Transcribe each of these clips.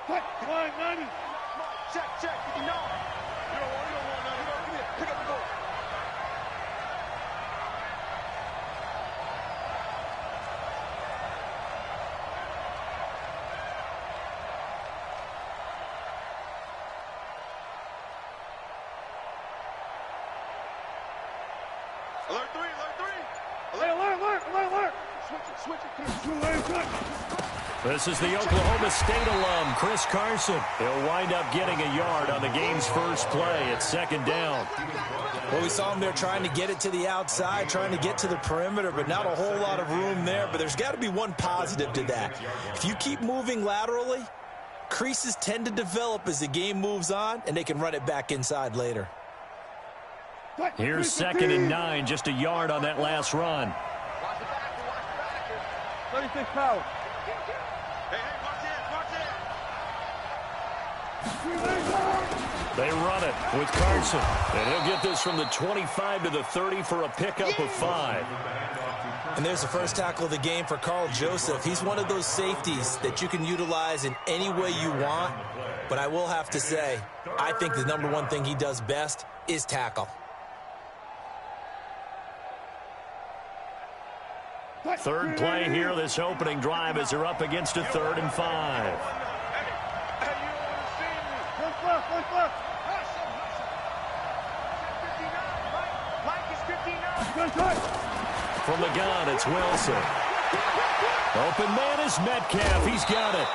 Check. You don't want none. Come here. Pick up the ball. Alert. Switch it. This is the Oklahoma State alum, Chris Carson. He'll wind up getting a yard on the game's first play at second down. Well, we saw him there trying to get it to the outside, trying to get to the perimeter, but not a whole lot of room there. But there's got to be one positive to that. If you keep moving laterally, creases tend to develop as the game moves on, and they can run it back inside later. Here's 2nd and 9, just a yard on that last run. 36 power. They run it with Carson, and he'll get this from the 25 to the 30 for a pickup of 5. And there's the first tackle of the game for Carl Joseph. He's one of those safeties that you can utilize in any way you want. But I will have to say, I think the number one thing he does best is tackle. Third play here, this opening drive, as they're up against a 3rd and 5. From the gun, it's Wilson. Open man is Metcalf. He's got it.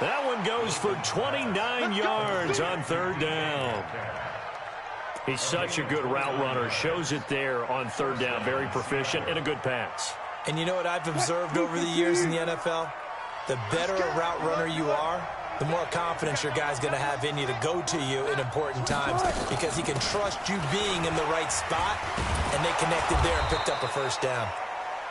That one goes for 29 yards on 3rd down. He's such a good route runner. Shows it there on 3rd down. Very proficient and a good pass. And you know what I've observed over the years in the NFL? The better a route runner you are, the more confidence your guy's going to have in you to go to you in important times because he can trust you being in the right spot, and they connected there and picked up a first down.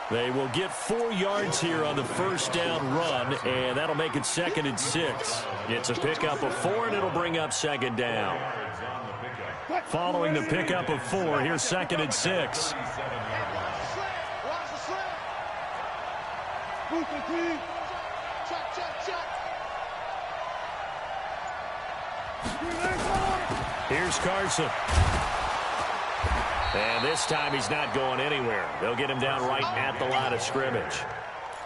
They will get 4 yards here on the first down run, and that'll make it 2nd and 6. It's a pickup of 4, and it'll bring up 2nd down. Following the pickup of 4, here's 2nd and 6. Here's Carson. And this time he's not going anywhere. They'll get him down right at the line of scrimmage.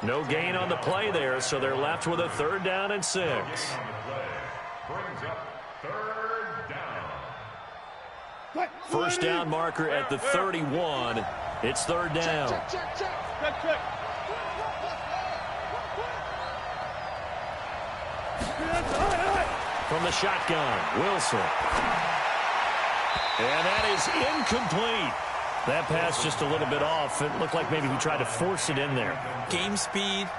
No gain on the play there, so they're left with a 3rd down and 6. First down marker at the 31. It's 3rd down. Check. From the shotgun, Wilson. And that is incomplete. That pass just a little bit off. It looked like maybe he tried to force it in there. Game speed,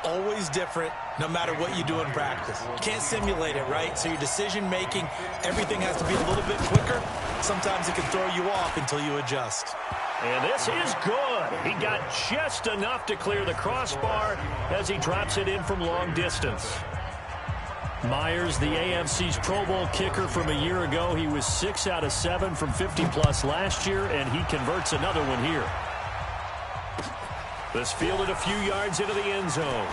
always different, no matter what you do in practice. You can't simulate it, right? So your decision-making, everything has to be a little bit quicker. Sometimes it can throw you off until you adjust. And this is good. He got just enough to clear the crossbar as he drops it in from long distance. Myers, the AFC's Pro Bowl kicker from a year ago. He was 6 out of 7 from 50-plus last year, and he converts another one here. This fielded a few yards into the end zone.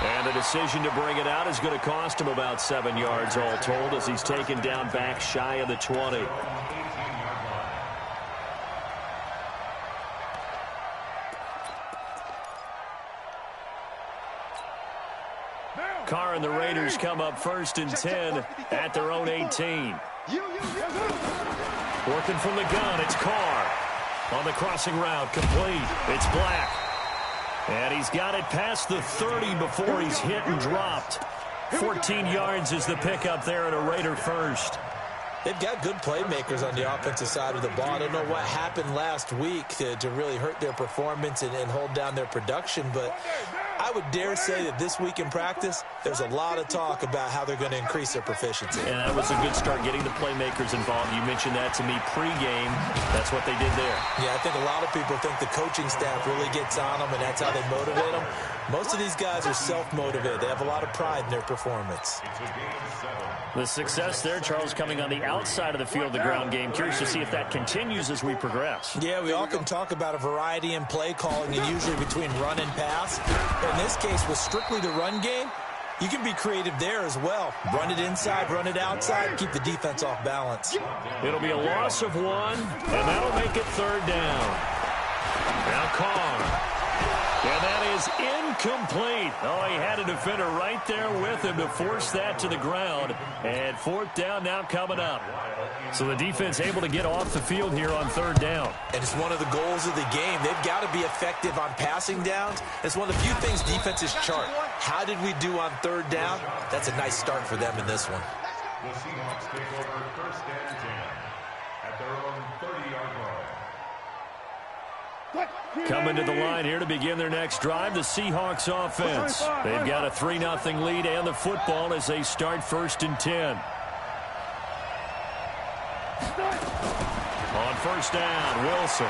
And the decision to bring it out is going to cost him about 7 yards all told as he's taken down back shy of the 20. Carr and the Raiders come up 1st and 10 at their own 18. Working from the gun, it's Carr. On the crossing route, complete. It's Black. And he's got it past the 30 before he's hit and dropped. 14 yards is the pickup there at a Raider first. They've got good playmakers on the offensive side of the ball. I don't know what happened last week to really hurt their performance and hold down their production, but I would dare say that this week in practice, there's a lot of talk about how they're going to increase their proficiency. And that was a good start, getting the playmakers involved. You mentioned that to me pregame. That's what they did there. Yeah, I think a lot of people think the coaching staff really gets on them, and that's how they motivate them. Most of these guys are self-motivated. They have a lot of pride in their performance. The success there, Charles, coming on the outside of the field, the ground game. Curious to see if that continues as we progress. Yeah, we all can talk about a variety in play calling and usually between run and pass. But in this case, with strictly the run game, You can be creative there as well. Run it inside, run it outside, keep the defense off balance. It'll be a loss of 1, and that'll make it 3rd down. Now Carr. And that is incomplete. Oh, he had a defender right there with him to force that to the ground. And 4th down now coming up. So the defense able to get off the field here on 3rd down. And it's one of the goals of the game. They've got to be effective on passing downs. It's one of the few things defenses chart. How did we do on 3rd down? That's a nice start for them in this one. The Seahawks take over 1st and 10 at their own 30-yard line. Coming to the line here to begin their next drive, the Seahawks offense. They've got a 3-0 lead and the football as they start 1st and 10. On 1st down, Wilson.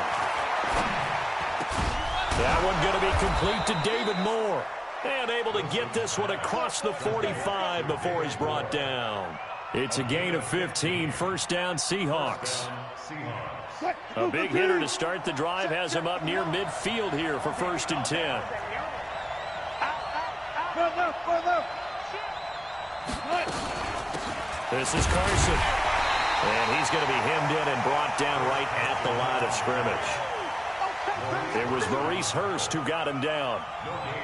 That one going to be complete to David Moore. And able to get this one across the 45 before he's brought down. It's a gain of 15, 1st down Seahawks. A big hitter to start the drive has him up near midfield here for 1st and 10. This is Carson. And he's going to be hemmed in and brought down right at the line of scrimmage. It was Maurice Hurst who got him down.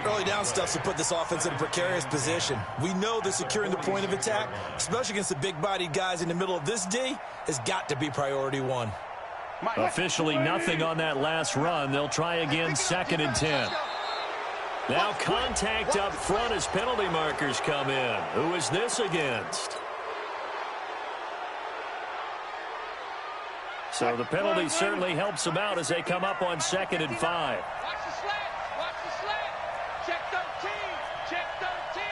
Early down stuff's to put this offense in a precarious position. We know that securing the point of attack, especially against the big-bodied guys in the middle of this D, has got to be priority 1. Officially nothing on that last run. They'll try again 2nd and 10. Now contact up front as penalty markers come in. Who is this against? So the penalty certainly helps them out as they come up on 2nd and 5. Watch the slant. Watch the slant. Check 13. Check 13.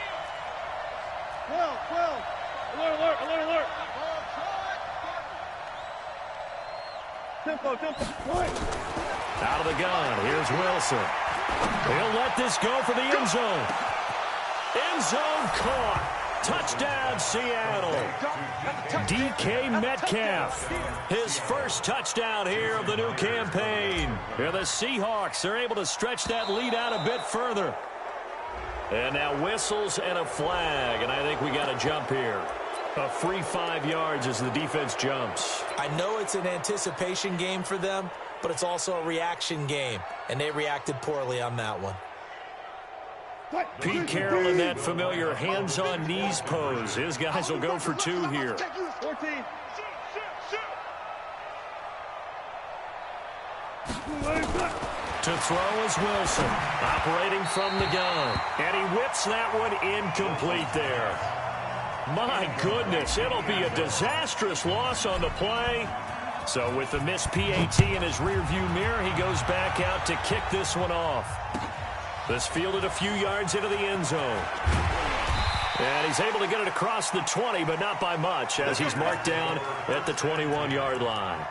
12. Alert. Tempo. Out of the gun. Here's Wilson. He'll let this go for the end zone. End zone caught. Touchdown, Seattle. DK Metcalf. His first touchdown here of the new campaign. Here the Seahawks are able to stretch that lead out a bit further. And now whistles and a flag. And I think we got a jump here. A free 5 yards as the defense jumps. I know it's an anticipation game for them, but it's also a reaction game. And they reacted poorly on that one. Pete Carroll in that familiar hands-on knees pose. His guys will go for 2 here. 14. To throw is Wilson, operating from the gun. And he whips that one incomplete there. My goodness, it'll be a disastrous loss on the play. So with the missed PAT in his rearview mirror, he goes back out to kick this one off. This fielded a few yards into the end zone. And he's able to get it across the 20, but not by much, as he's marked down at the 21-yard line.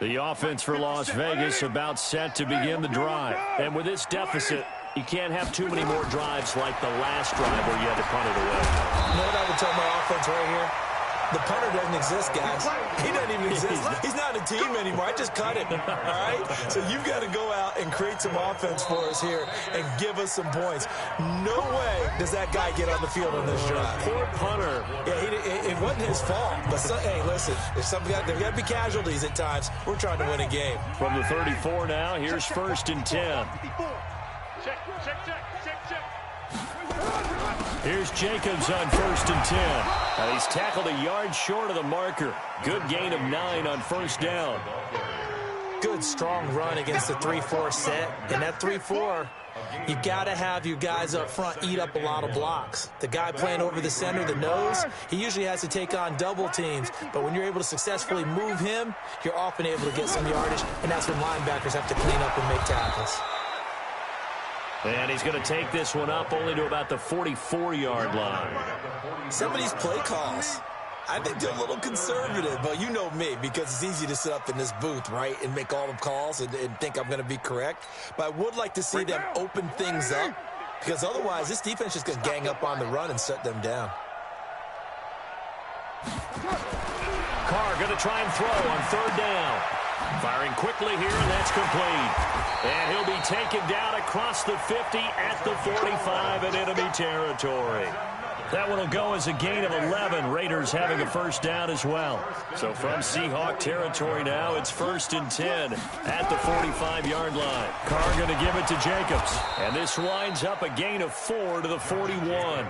The offense for Las Vegas about set to begin the drive. And with this deficit, you can't have too many more drives like the last drive where you had to punt it away. You know what I would tell my offense right here? The punter doesn't exist, guys. He doesn't even exist. He's not a team anymore. I just cut him, all right? So you've got to go out and create some offense for us here and give us some points. No way does that guy get on the field on this drive. Poor punter. Yeah, it wasn't his fault. But, hey, listen, there's got to be casualties at times. We're trying to win a game. From the 34 now, here's 1st and 10. Check. Here's Jacobs on 1st and 10. He's tackled a yard short of the marker. Good gain of 9 on 1st down. Good, strong run against the 3-4 set. And that 3-4, you got to have your guys up front eat up a lot of blocks. The guy playing over the center, the nose, he usually has to take on double teams. But when you're able to successfully move him, you're often able to get some yardage. And that's when linebackers have to clean up and make tackles. And he's going to take this one up only to about the 44-yard line. Some of these play calls, I think they're a little conservative, but you know me, because it's easy to sit up in this booth, right, and make all the calls and think I'm going to be correct. But I would like to see them open things up because otherwise this defense is going to gang up on the run and shut them down. Carr going to try and throw on third down. Firing quickly here, and that's complete. And he'll be taken down across the 50 at the 45 in enemy territory. That one will go as a gain of 11. Raiders having a first down as well. So from Seahawk territory now, it's 1st and 10 at the 45-yard line. Carr going to give it to Jacobs. And this winds up a gain of 4 to the 41.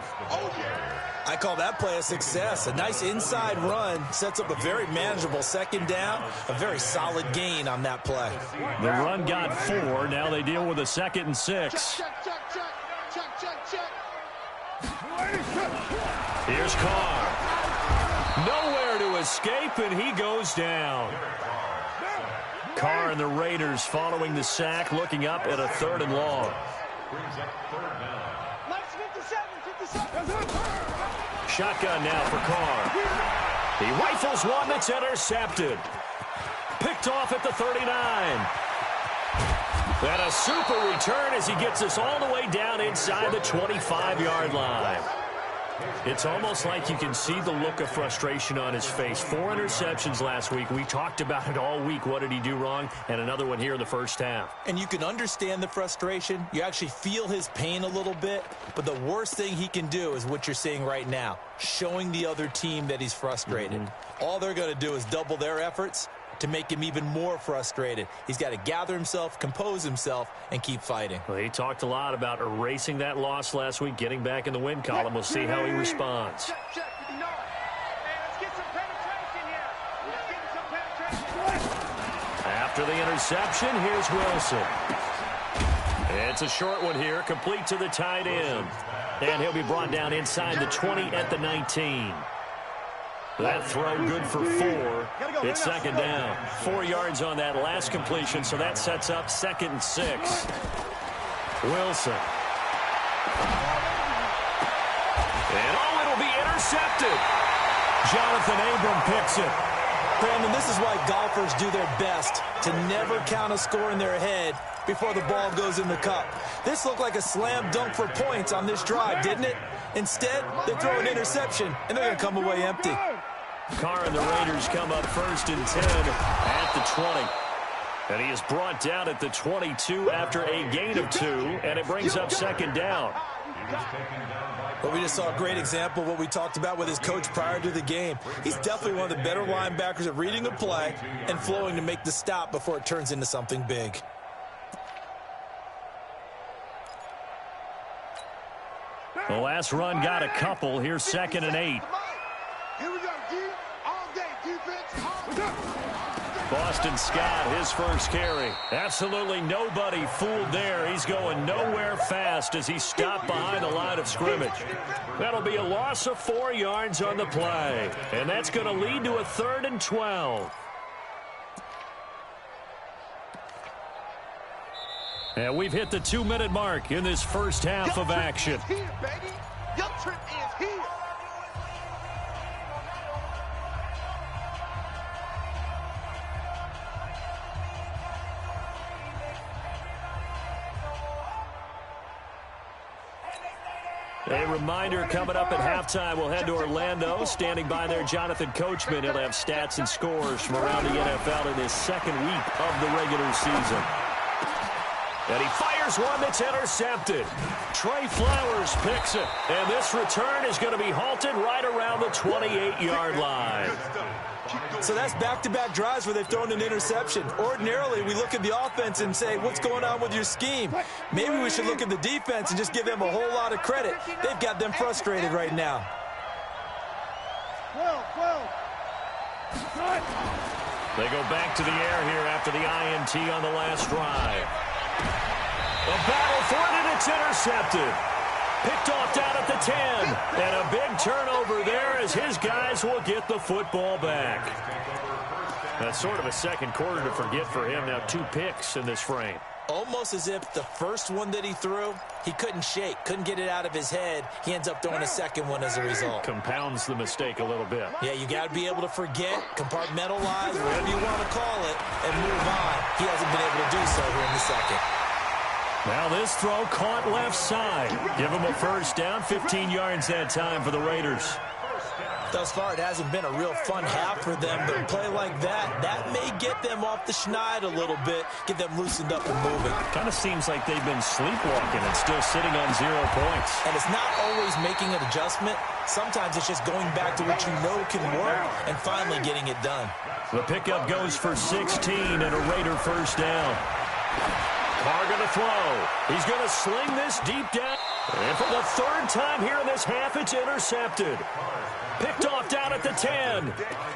I call that play a success. A nice inside run sets up a very manageable second down. A very solid gain on that play. The run got 4. Now they deal with a 2nd and 6. Here's Carr. Nowhere to escape, and he goes down. Carr and the Raiders following the sack, looking up at a 3rd and long. Shotgun now for Carr. He rifles one that's intercepted. Picked off at the 39. And a super return as he gets us all the way down inside the 25-yard line. It's almost like you can see the look of frustration on his face. 4 interceptions last week. We talked about it all week. What did he do wrong? And another one here in the first half. And you can understand the frustration. You actually feel his pain a little bit. But the worst thing he can do is what you're seeing right now, showing the other team that he's frustrated. All they're going to do is double their efforts to make him even more frustrated. He's got to gather himself, compose himself, and keep fighting. Well, he talked a lot about erasing that loss last week, getting back in the win column. We'll see how he responds. After the interception, here's Wilson. It's a short one here, complete to the tight end. And he'll be brought down inside the 20 at the 19. That throw good for 4. It's 2nd down. 4 yards on that last completion, so that sets up 2nd and 6. Wilson. And it'll be intercepted. Jonathan Abram picks it. Brandon, this is why golfers do their best to never count a score in their head before the ball goes in the cup. This looked like a slam dunk for points on this drive, didn't it? Instead, they throw an interception, and they're going to come away empty. Carr and the Raiders come up 1st and 10 at the 20. And he is brought down at the 22 after a gain of 2, and it brings up 2nd down. But we just saw a great example of what we talked about with his coach prior to the game. He's definitely one of the better linebackers at reading a play and flowing to make the stop before it turns into something big. The last run got a couple. Here's 2nd and 8. Here we go, D. All day, defense. All day. Boston Scott, his first carry. Absolutely nobody fooled there. He's going nowhere fast as he stopped behind the line of scrimmage. That'll be a loss of 4 yards on the play. And that's going to lead to a 3rd and 12. And we've hit the 2-minute mark in this first half of action. Here, baby. Your trip is here. A reminder coming up at halftime. We'll head to Orlando. Standing by there, Jonathan Coachman. He'll have stats and scores from around the NFL in his 2nd week of the regular season. And he fires one that's intercepted. Trey Flowers picks it. And this return is going to be halted right around the 28-yard line. So that's back-to-back drives where they've thrown an interception. Ordinarily, we look at the offense and say, what's going on with your scheme? Maybe we should look at the defense and just give them a whole lot of credit. They've got them frustrated right now. They go back to the air here after the INT on the last drive. A battle for it, and it's intercepted. Picked off down at the 10. And a big turnover there as his guys will get the football back. That's sort of a second quarter to forget for him. Now 2 picks in this frame. Almost as if the first one that he threw, he couldn't shake, couldn't get it out of his head. He ends up throwing a second one as a result. Compounds the mistake a little bit. Yeah, you got to be able to forget, compartmentalize, whatever you want to call it, and move on. He hasn't been able to do so here in the second. Now this throw caught left side. Give them a first down, 15 yards that time for the Raiders. Thus far, it hasn't been a real fun half for them, but a play like that may get them off the schneid a little bit, get them loosened up and moving. Kind of seems like they've been sleepwalking and still sitting on 0 points. And it's not always making an adjustment. Sometimes it's just going back to what you know can work and finally getting it done. The pickup goes for 16 and a Raider first down. Carr going to throw. He's going to sling this deep down. And for the third time here in this half, it's intercepted. Picked off down at the 10.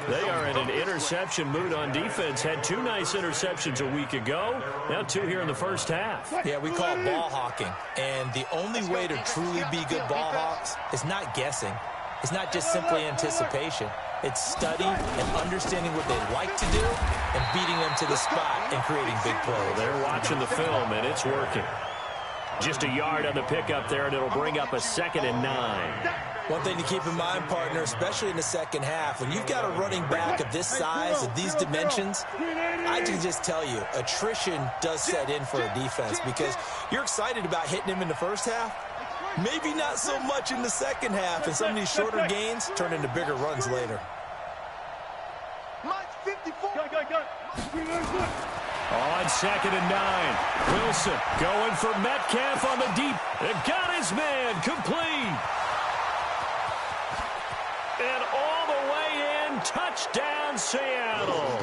They are in an interception mood on defense. Had 2 nice interceptions a week ago. Now 2 here in the first half. Yeah, we call it ball hawking. And the only way to truly be good ball hawks is not guessing. It's not just simply anticipation. It's study and understanding what they like to do and beating them to the spot and creating big plays. They're watching the film, and it's working. Just a yard on the pickup there, and it'll bring up a 2nd and 9. One thing to keep in mind, partner, especially in the second half, when you've got a running back of this size, of these dimensions, I can just tell you, attrition does set in for a defense because you're excited about hitting him in the first half, maybe not so much in the second half, and some of these shorter gains turn into bigger runs later. On 2nd and 9, Wilson going for Metcalf on the deep. And got his man complete. And all the way in, touchdown Seattle.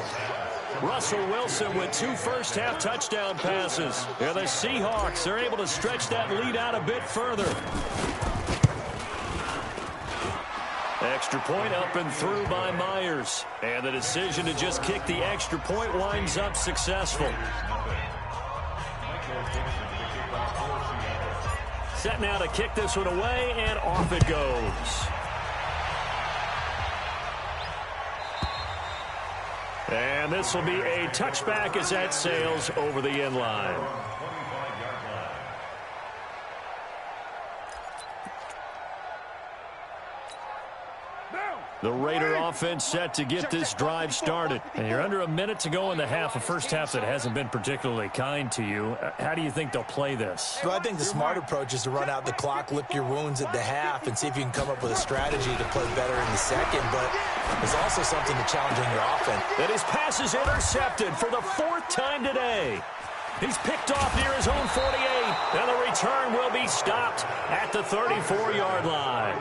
Russell Wilson with 2 first-half touchdown passes. And the Seahawks are able to stretch that lead out a bit further. Extra point up and through by Myers. And the decision to just kick the extra point winds up successful. Set now to kick this one away, and off it goes. And this will be a touchback as that sails over the end line. The Raider offense set to get this drive started. And you're under a minute to go in the half, a first half that hasn't been particularly kind to you. How do you think they'll play this? Well, I think the smart approach is to run out the clock, lick your wounds at the half, and see if you can come up with a strategy to play better in the second. But there's also something to challenging your offense. And his pass is intercepted for the 4th time today. He's picked off near his own 48. And the return will be stopped at the 34-yard line.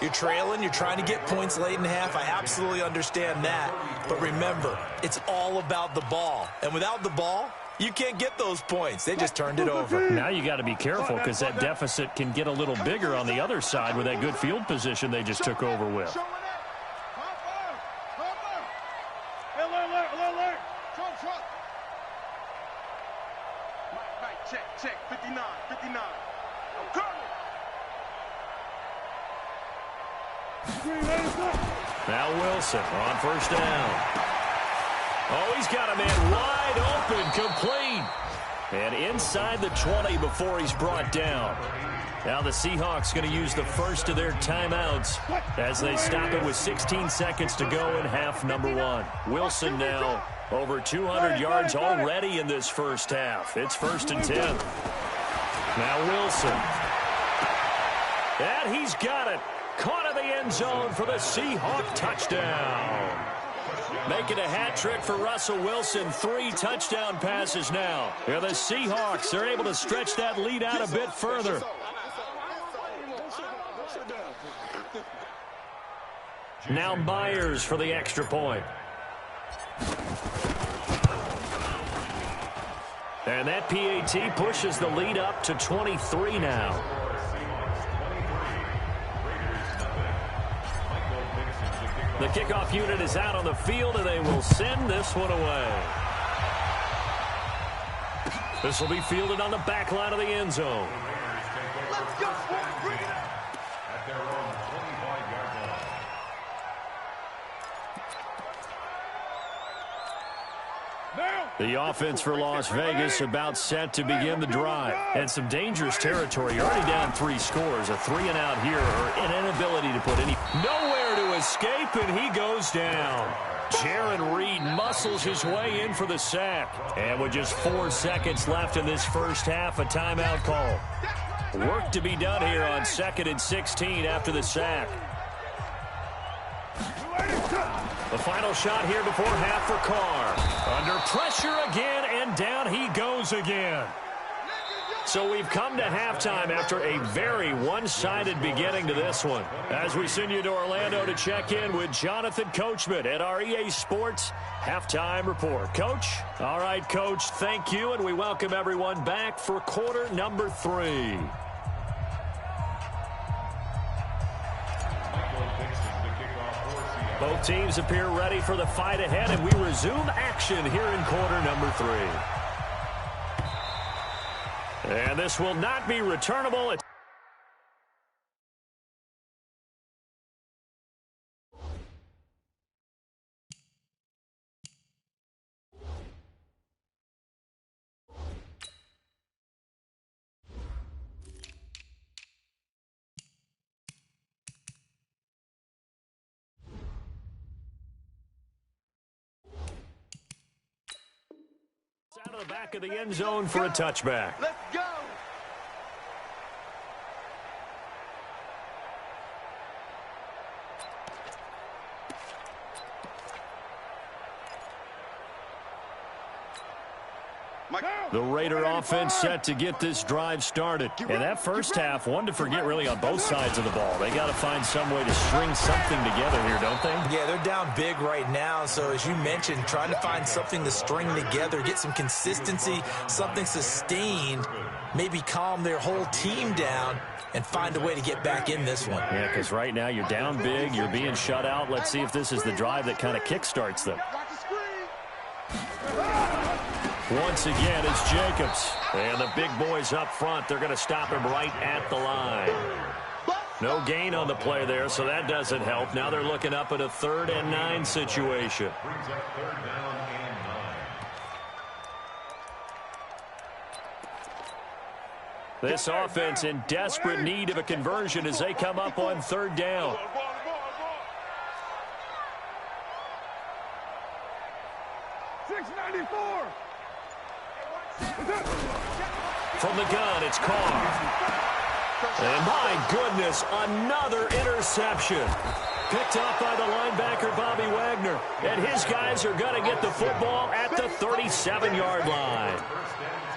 You're trailing, you're trying to get points late in the half. I absolutely understand that. But remember, it's all about the ball. And without the ball, you can't get those points. They just turned it over. Now you got to be careful because that deficit can get a little bigger on the other side with that good field position they just took over with. Check, 59. Now Wilson on first down. Oh, he's got a man wide open, complete. And inside the 20 before he's brought down. Now the Seahawks going to use the first of their timeouts as they stop it with 16 seconds to go in half number 1. Wilson now over 200 yards already in this first half. It's 1st and 10. Now Wilson. And he's got it. Caught in the end zone for the Seahawk touchdown. Making a hat trick for Russell Wilson. 3 touchdown passes now. And the Seahawks are able to stretch that lead out a bit further. Now Myers for the extra point. And that PAT pushes the lead up to 23 now. The kickoff unit is out on the field, and they will send this one away. This will be fielded on the back line of the end zone. Let's go. Bring it up. At their own 25-yard line. The offense for Las Vegas about set to begin the drive. And some dangerous territory. You're already down 3 scores. A 3-and-out here, or an inability to put any nowhere to escape, and he goes down. Jaron Reed muscles his way in for the sack. And with just 4 seconds left in this first half, a timeout call. Work to be done here on 2nd and 16 after the sack. The final shot here before half for Carr. Under pressure again, and down he goes again. So we've come to halftime after a very one-sided beginning to this one. As we send you to Orlando to check in with Jonathan Coachman at our EA Sports Halftime Report. Coach? All right, Coach, thank you, and we welcome everyone back for quarter number 3. Both teams appear ready for the fight ahead, and we resume action here in quarter number 3. And this will not be returnable. Out of the back of the end zone for a touchback. Let's go. The Raider offense set to get this drive started. And that first half, one to forget really on both sides of the ball. They got to find some way to string something together here, don't they? Yeah, they're down big right now. So as you mentioned, trying to find something to string together, get some consistency, something sustained, maybe calm their whole team down and find a way to get back in this one. Yeah, because right now you're down big, you're being shut out. Let's see if this is the drive that kind of kickstarts them. Once again, it's Jacobs. And the big boys up front, they're going to stop him right at the line. No gain on the play there, so that doesn't help. Now they're looking up at a 3rd and 9 situation. Brings up 3rd down and 9. This offense in desperate need of a conversion as they come up on 3rd down. From the gun, it's Carr. And my goodness, another interception. Picked off by the linebacker, Bobby Wagner. And his guys are going to get the football at the 37-yard line.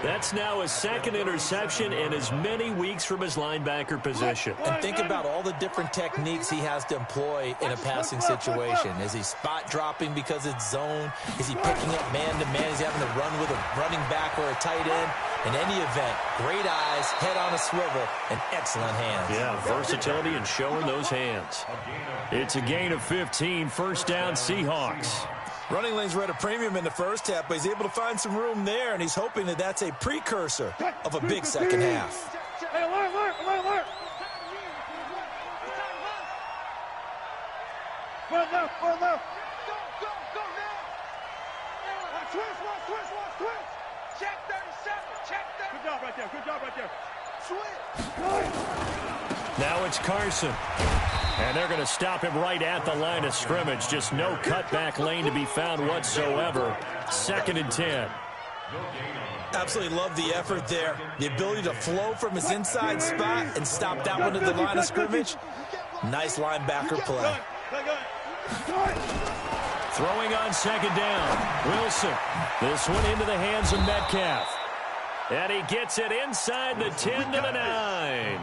That's now his 2nd interception in as many weeks from his linebacker position. And think about all the different techniques he has to employ in a passing situation. Is he spot dropping because it's zone? Is he picking up man-to-man? Is he having to run with a running back or a tight end? In any event, great eyes, head on a swivel, and excellent hands. Yeah, versatility and showing those hands. It's a gain of 15, 1st down Seahawks. Running lanes were at a premium in the first half, but he's able to find some room there, and he's hoping that that's a precursor of a big second half. Hey, alert. Run left. Go now. Switch. Check 37. Good job right there. Switch. Now it's Carson. And they're going to stop him right at the line of scrimmage. Just no cutback lane to be found whatsoever. 2nd and 10. Absolutely love the effort there. The ability to flow from his inside spot and stop that one at the line of scrimmage. Nice linebacker play. Throwing on 2nd down. Wilson. This one into the hands of Metcalf. And he gets it inside the 10 to the 9.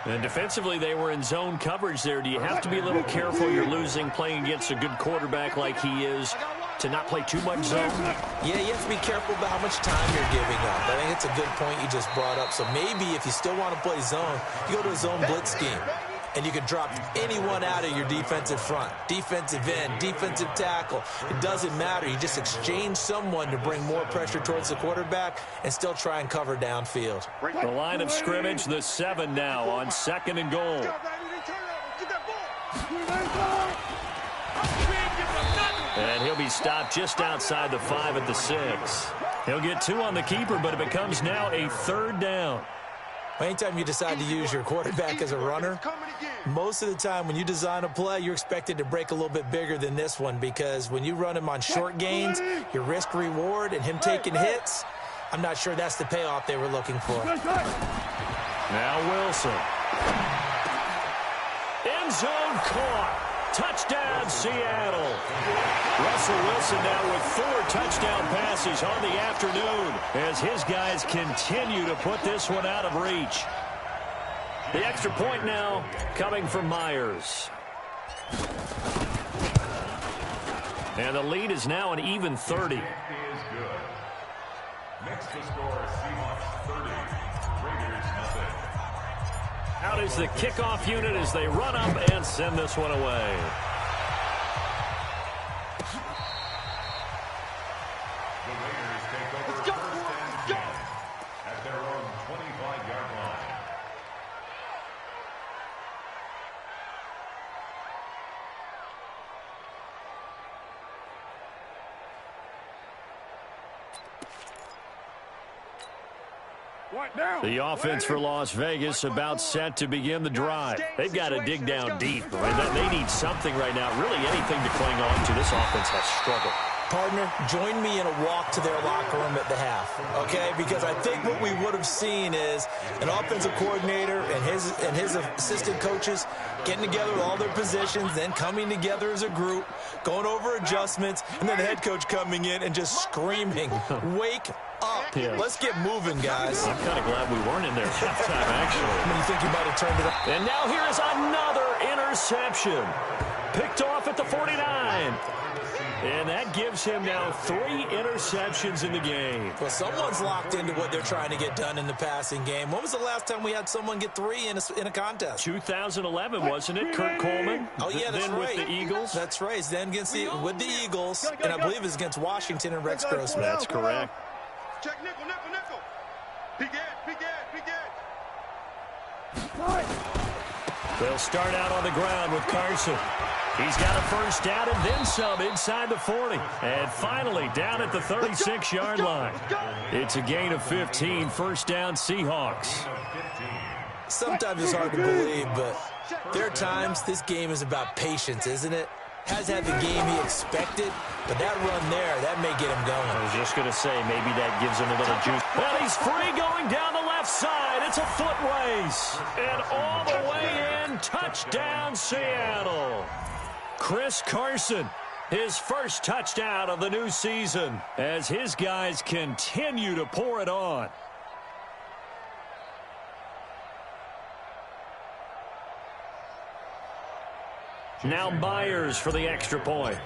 And defensively, they were in zone coverage there. Do you have to be a little careful? You're losing playing against a good quarterback like he is to not play too much zone? Yeah, you have to be careful about how much time you're giving up. I think it's a good point you just brought up. So maybe if you still want to play zone, you go to a zone blitz scheme. And you can drop anyone out of your defensive front. Defensive end, defensive tackle. It doesn't matter. You just exchange someone to bring more pressure towards the quarterback and still try and cover downfield. The line of scrimmage, the 7 now on 2nd and goal. And he'll be stopped just outside the 5 at the 6. He'll get 2 on the keeper, but it becomes now a 3rd down. Anytime you decide to use your quarterback as a runner, most of the time when you design a play, you're expected to break a little bit bigger than this one, because when you run him on short gains, your risk-reward and him taking hits, I'm not sure that's the payoff they were looking for. Now Wilson. End zone caught. Touchdown, Seattle. Russell Wilson now with 4 touchdown passes on the afternoon as his guys continue to put this one out of reach. The extra point now coming from Myers. And the lead is now an even 30. Is good. Next to score, Seahawks 30, Raiders nothing. Out is the kickoff unit as they run up and send this one away. The Raiders take over first and 10 at their own 25-yard line. The offense for Las Vegas about set to begin the drive. They've got to dig down deep. They need something right now, really anything to cling on to. This offense has struggled. Partner, join me in a walk to their locker room at the half, okay? Because I think what we would have seen is an offensive coordinator and his assistant coaches getting together with all their positions, then coming together as a group, going over adjustments, and then the head coach coming in and just screaming, "Wake up. Yeah. Let's get moving, guys." I'm kind of glad we weren't in there at halftime, actually. I mean, you think you might have turned it up? And now here is another interception. Picked off at the 49. And that gives him now 3 interceptions in the game. Well, someone's locked into what they're trying to get done in the passing game. When was the last time we had someone get 3 in a contest? 2011, wasn't it? Kurt Coleman? Oh, yeah, that's then right. with the Eagles? That's right. Then with the Eagles, and I believe it's against Washington and Rex Grossman. That's correct. Check nickel, nickel, nickel. Begin. They'll start out on the ground with Carson. He's got a first down and then some inside the 40. And finally down at the 36-yard line. It's a gain of 15, first down Seahawks. Sometimes it's hard to believe, but there are times this game is about patience, isn't it? Has had the game he expected, but that run there, that may get him going. I was just going to say, maybe that gives him a little juice. Well, he's free going down the left side. It's a foot race. And all the way in, touchdown Seattle. Chris Carson, his first touchdown of the new season as his guys continue to pour it on. Now Myers for the extra point.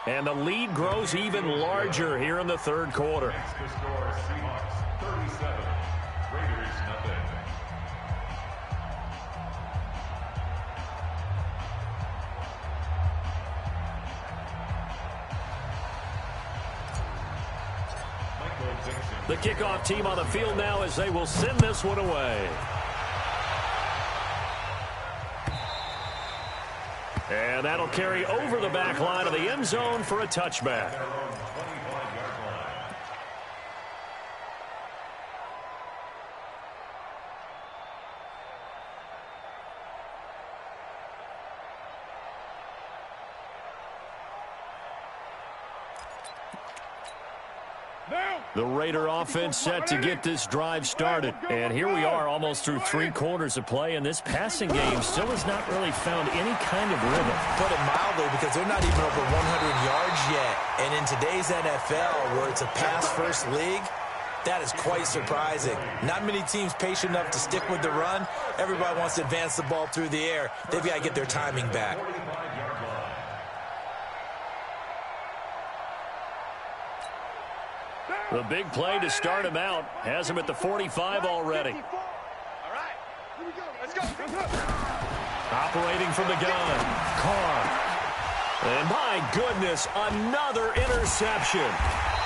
And the lead grows even larger here in the third quarter. Next to score, Seahawks 37, Raiders nothing. The kickoff team on the field now as they will send this one away. And that'll carry over the back line of the end zone for a touchback. The Raider offense set to get this drive started. And here we are almost through 3 quarters of play, and this passing game still has not really found any kind of rhythm. Put it mildly, because they're not even over 100 yards yet. And in today's NFL, where it's a pass-first league, that is quite surprising. Not many teams patient enough to stick with the run. Everybody wants to advance the ball through the air. They've got to get their timing back. The big play to start him out has him at the 45 already. All right. Here we go. Let's go. Operating from the gun, Carr. And my goodness, another interception.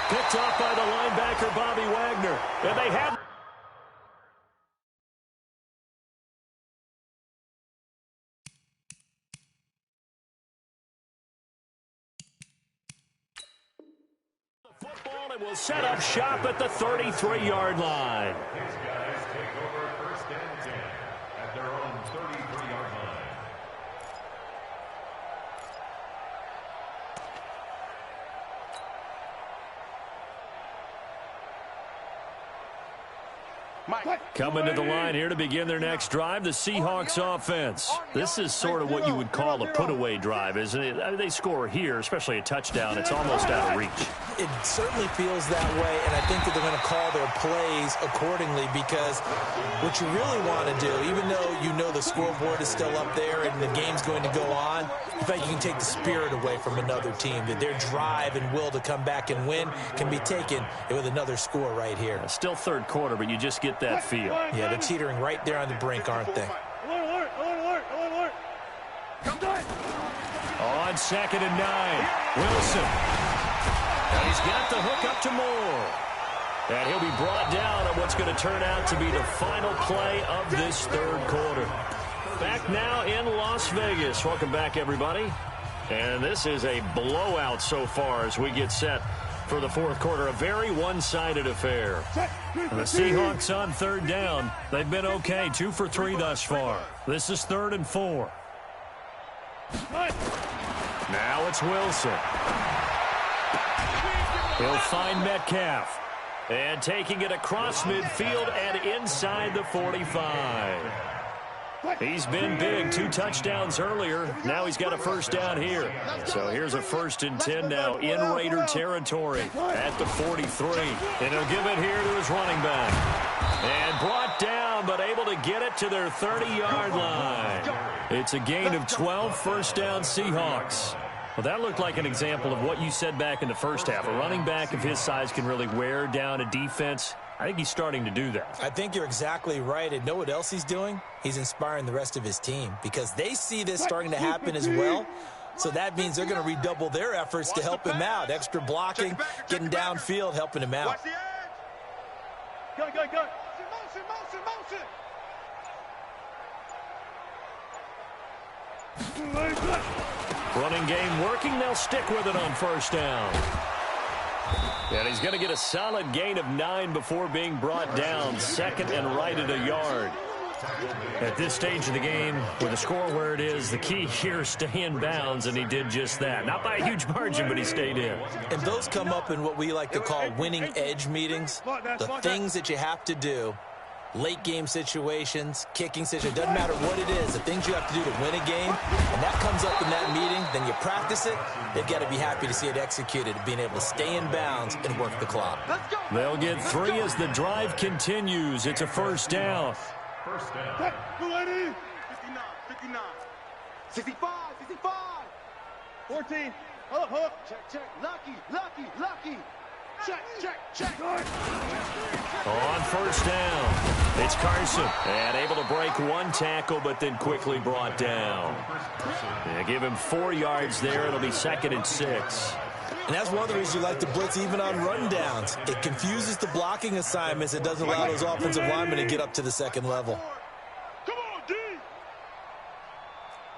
Picked off by the linebacker, Bobby Wagner. And they have... down and will set up shop at the 33-yard line. These guys take over first and 10 at their own 33-yard line. Coming to the line here to begin their next drive, the Seahawks offense. This is sort of what you would call a put-away drive, isn't it? I mean, they score here, especially a touchdown. It's almost out of reach. It certainly feels that way, and I think that they're going to call their plays accordingly because what you really want to do, even though you know the scoreboard is still up there and the game's going to go on, in fact, you can take the spirit away from another team, that their drive and will to come back and win can be taken with another score right here. Still third quarter, but you just get that feel. Yeah, they're teetering right there on the brink, aren't they? Alert, alert, alert, alert. Come on. On 2nd and 9, Wilson. And he's got the hook up to Moore. And he'll be brought down on what's going to turn out to be the final play of this third quarter. Back now in Las Vegas. Welcome back, everybody. And this is a blowout so far as we get set for the fourth quarter. A very one-sided affair. The Seahawks on third down. They've been okay. 2 for 3 thus far. This is 3rd and 4. Now it's Wilson. He'll find Metcalf. And taking it across midfield and inside the 45. He's been big. 2 touchdowns earlier. Now he's got a first down here. So here's a 1st and 10 now in Raider territory at the 43. And he'll give it here to his running back. And brought down, but able to get it to their 30-yard line. It's a gain of 12, first down Seahawks. Well, that looked like an example of what you said back in the first half. A running back of his size can really wear down a defense. I think he's starting to do that. I think you're exactly right. And know what else he's doing? He's inspiring the rest of his team because they see this starting to happen as well. So that means they're going to redouble their efforts to help him out. Extra blocking, getting downfield, helping him out. Go. Motion. Running game working. They'll stick with it on first down. And he's going to get a solid gain of 9 before being brought down. 2nd and right at a yard. At this stage of the game, with the score where it is, the key here is stay in bounds, and he did just that. Not by a huge margin, but he stayed in. And those come up in what we like to call winning edge meetings. The things that you have to do. Late game situations, kicking situations, doesn't matter what it is, the things you have to do to win a game, and that comes up in that meeting, then you practice it, they've got to be happy to see it executed, being able to stay in bounds and work the clock. They'll get 3 as the drive continues. It's a first down. First down. 59, 65, 14. Hold up. Check. Lucky. Check. On first down, it's Carson. And able to break 1 tackle, but then quickly brought down. Yeah, give him 4 yards there. It'll be 2nd and 6. And that's one of the reasons you like to blitz even on rundowns. It confuses the blocking assignments. It doesn't allow those offensive linemen to get up to the second level. Come on, D.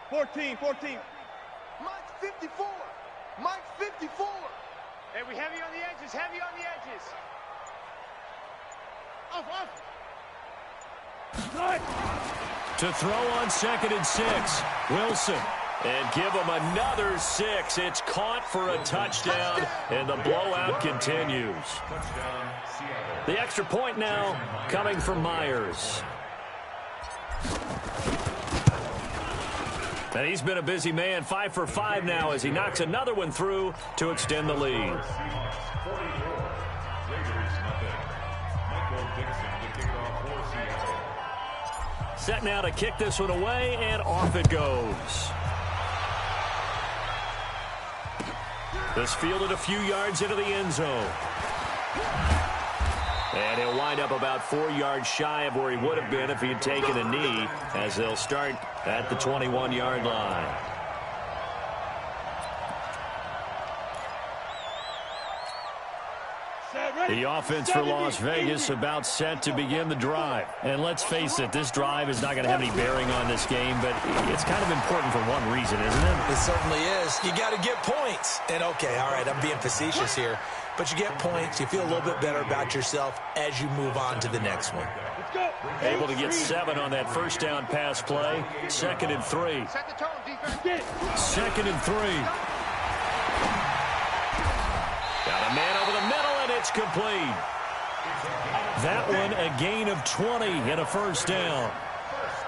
14. Mike 54. Hey, we heavy on the edges. Off. To throw on 2nd and 6, Wilson. And give him another 6. It's caught for a touchdown, and the blowout continues. The extra point now coming from Myers. And he's been a busy man, 5 for 5 now as he knocks another one through to extend the lead. Set now to kick this one away, and off it goes. This fielded a few yards into the end zone. And he'll wind up about 4 yards shy of where he would have been if he had taken a knee, as they'll start at the 21-yard line. Set, The offense for Las Vegas about set to begin the drive. And let's face it, this drive is not going to have any bearing on this game, but it's kind of important for one reason, isn't it? It certainly is. You got to get points. And, okay, all right, I'm being facetious here. But you get points, you feel a little bit better about yourself as you move on to the next one. Able to get 7 on that first down pass play. 2nd and 3. 2nd and 3. Got a man over the middle, and it's complete. That one a gain of 20 and a first down.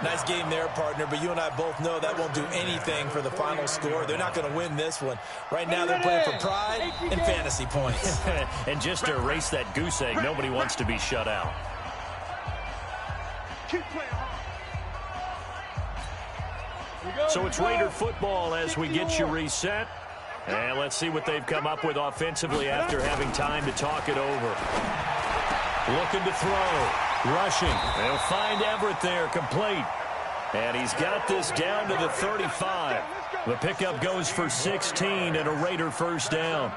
Nice game there, partner, but you and I both know that won't do anything for the final score. They're not going to win this one. Right now they're playing for pride and fantasy points. And just to erase that goose egg, nobody wants to be shut out. So it's Raider football as we get you reset. And let's see what they've come up with offensively after having time to talk it over. Looking to throw. Rushing. They'll find Everett there, complete. And he's got this down to the 35. The pickup goes for 16 and a Raider first down.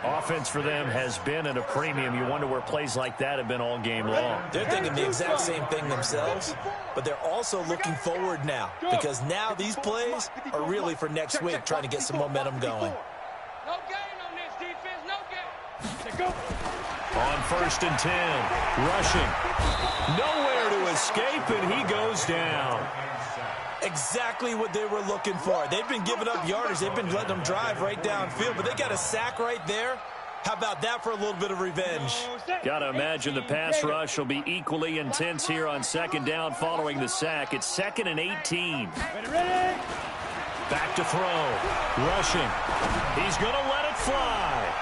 Offense for them has been at a premium. You wonder where plays like that have been all game long. They're thinking the exact same thing themselves, but they're also looking forward now because now these plays are really for next week, trying to get some momentum going. No gain on this defense, no gain. On 1st and 10, rushing. Nowhere to escape, and he goes down. Exactly what they were looking for. They've been giving up yardage. They've been letting them drive right downfield, but they got a sack right there. How about that for a little bit of revenge? Got to imagine the pass rush will be equally intense here on 2nd down following the sack. It's 2nd and 18. Back to throw. Rushing. He's going to let it fly.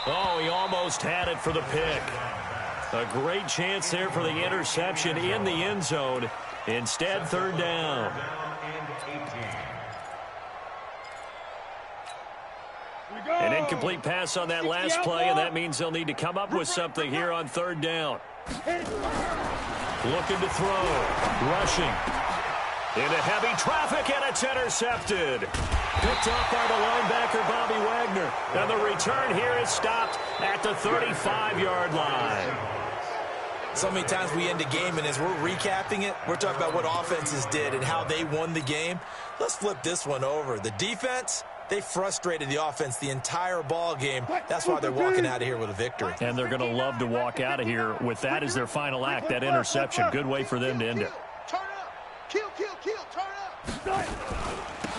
Oh, he almost had it for the pick. A great chance there for the interception in the end zone. Instead, 3rd down. An incomplete pass on that last play, and that means they'll need to come up with something here on 3rd down. Looking to throw. Rushing. Into heavy traffic, and it's intercepted. Picked up by the linebacker, Bobby Wagner. And the return here is stopped at the 35-yard line. So many times we end a game, and as we're recapping it, we're talking about what offenses did and how they won the game. Let's flip this one over. The defense, they frustrated the offense the entire ball game. That's why they're walking out of here with a victory. And they're going to love to walk out of here with that as their final act, that interception. Good way for them to end it. Turn up. Kill, turn up.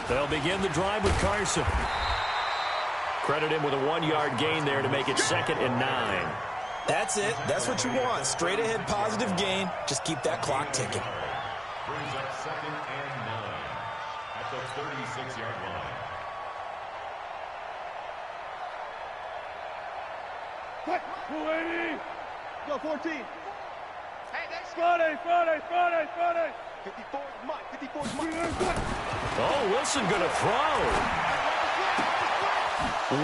They'll begin the drive with Carson. Credit him with a 1-yard gain there to make it 2nd and 9. That's it. That's what you want. Straight ahead positive gain. Just keep that clock ticking. Brings up 2nd and 9 at the 36-yard line. Quick, 280. Go 14. Hey, that's Friday. 54 Mike. Oh, Wilson going to throw.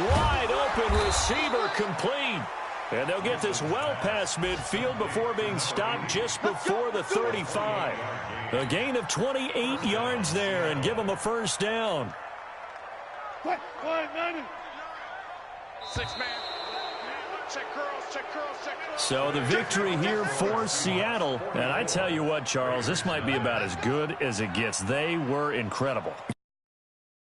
Wide open receiver, complete. And they'll get this well past midfield before being stopped just before the 35. A gain of 28 yards there and give them a first down. 6 man. Check curls. So the victory here for Seattle. And I tell you what, Charles, this might be about as good as it gets. They were incredible.